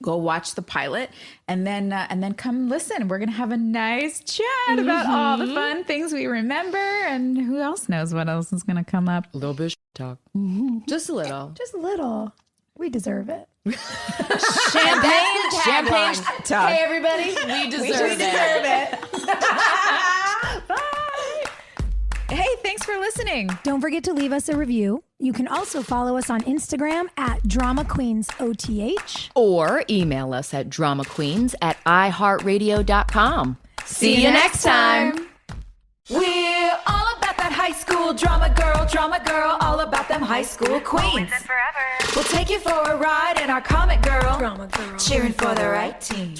go watch the pilot and then come listen. We're gonna have a nice chat about all the fun things we remember, and who else knows what else is gonna come up. A little bit of talk. Just a little. Just a little. We deserve it. Champagne talk. Hey, everybody. We deserve it. Hey, thanks for listening. Don't forget to leave us a review. You can also follow us on Instagram at Drama Queens OTH. Or email us at dramaqueens@iheartradio.com. See you next time. We're all about that high school school. Drama girl, all about them high school queens. We'll take you for a ride in our comic girl. Cheering for the right team.